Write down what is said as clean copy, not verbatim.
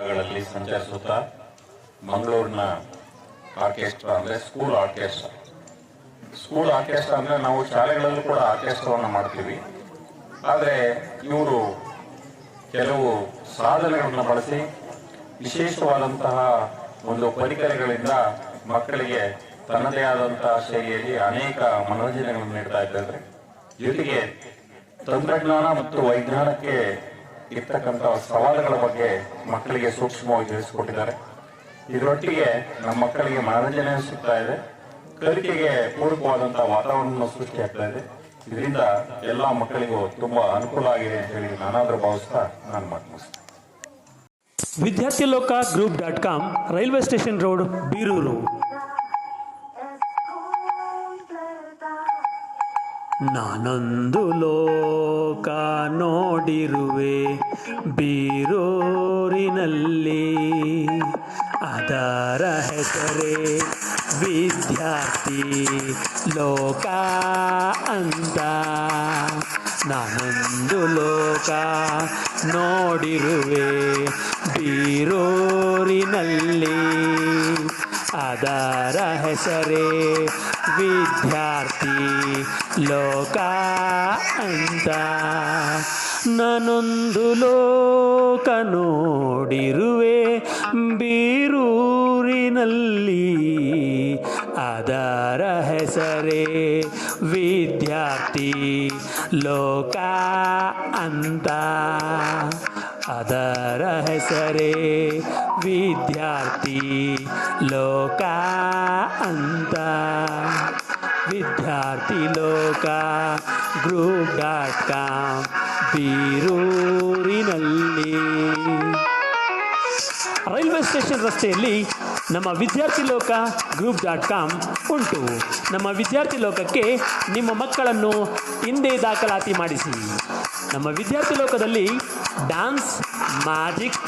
ಗಳಲ್ಲಿ ಸಂಚರಿಸುತ್ತಾ ಮಂಗಳೂರಿನ ಆರ್ಕೆಸ್ಟ್ರಾ ಅಂದರೆ ಸ್ಕೂಲ್ ಆರ್ಕೆಸ್ಟ್ರಾ ಅಂದರೆ ನಾವು ಶಾಲೆಗಳಲ್ಲೂ ಕೂಡ ಆರ್ಕೆಸ್ಟ್ರಾವನ್ನು ಮಾಡ್ತೀವಿ. ಆದರೆ ಇವರು ಕೆಲವು ಸಾಧನಗಳನ್ನು ಬಳಸಿ ವಿಶೇಷವಾದಂತಹ ಒಂದು ಪರಿಕರಗಳಿಂದ ಮಕ್ಕಳಿಗೆ ತನ್ನದೇ ಆದಂತಹ ಶೈಲಿಯಲ್ಲಿ ಅನೇಕ ಮನೋರಂಜನೆಗಳನ್ನು ನೀಡ್ತಾ ಇದ್ದಾರೆ. ಜೊತೆಗೆ ತಂತ್ರಜ್ಞಾನ ಮತ್ತು ವೈಜ್ಞಾನಕ್ಕೆ ಇರ್ತಕ್ಕಂಥ ಸವಾಲುಗಳ ಬಗ್ಗೆ ಮಕ್ಕಳಿಗೆ ಸೂಕ್ಷ್ಮವಾಗಿ ತಿಳಿಸಿಕೊಟ್ಟಿದ್ದಾರೆ. ಇದರೊಟ್ಟಿಗೆ ನಮ್ಮ ಮಕ್ಕಳಿಗೆ ಮನೋರಂಜನೆ ಸಿಗ್ತಾ ಇದೆ, ಕಲಿಕೆಗೆ ಪೂರಕವಾದಂತಹ ವಾತಾವರಣ ಸೃಷ್ಟಿಯಾಗ್ತಾ ಇದೆ. ಇದರಿಂದ ಎಲ್ಲ ಮಕ್ಕಳಿಗೂ ತುಂಬಾ ಅನುಕೂಲ ಆಗಿದೆ ಅಂತ ಹೇಳಿ ನಾನಾದರೂ ಭಾವಿಸ್ತಾ ನಾನು ಮಾತನಾಡ್ತೀನಿ. ವಿದ್ಯಾರ್ಥಿ ಲೋಕ group.com, railway station road, Birur. ನಾನೊಂದು ಲೋಕ ನೋಡಿರುವೆ ಬೀರೂರಿನಲ್ಲಿ, ಅದರ ಹೆಸರೇ ವಿದ್ಯಾರ್ಥಿ ಲೋಕ ಅಂತ. ನಾನೊಂದು ಲೋಕ ನೋಡಿರುವೆ ಬೀರೂರಿನಲ್ಲಿ, ಅದರ ಹೆಸರೇ ವಿದ್ಯಾರ್ಥಿ ಲೋಕ ಅಂತ. ನಾನೊಂದು ಲೋಕ ನೋಡಿರುವೆ ಬೀರೂರಿನಲ್ಲಿ, ಅದರ ಹೆಸರೇ ವಿದ್ಯಾರ್ಥಿ ಲೋಕ ಅಂತ. ಅದರ ಹೆಸರೇ ವಿದ್ಯಾರ್ಥಿ ಲೋಕ ಅಂತ. ವಿದ್ಯಾರ್ಥಿ ಲೋಕ group.com, ಬೀರೂರಿನಲ್ಲಿ. ರೈಲ್ವೆ ಸ್ಟೇಷನ್ ರಸ್ತೆಯಲ್ಲಿ ನಮ್ಮ ವಿದ್ಯಾರ್ಥಿ ಲೋಕ group.com ಉಂಟು. ನಮ್ಮ ವಿದ್ಯಾರ್ಥಿ ಲೋಕಕ್ಕೆ ನಿಮ್ಮ ಮಕ್ಕಳನ್ನು ಹಿಂದೆ ದಾಖಲಾತಿ ಮಾಡಿಸಿ. ನಮ್ಮ ವಿದ್ಯಾರ್ಥಿ ಲೋಕದಲ್ಲಿ ಡ್ಯಾನ್ಸ್, ಮ್ಯಾಜಿಕ್,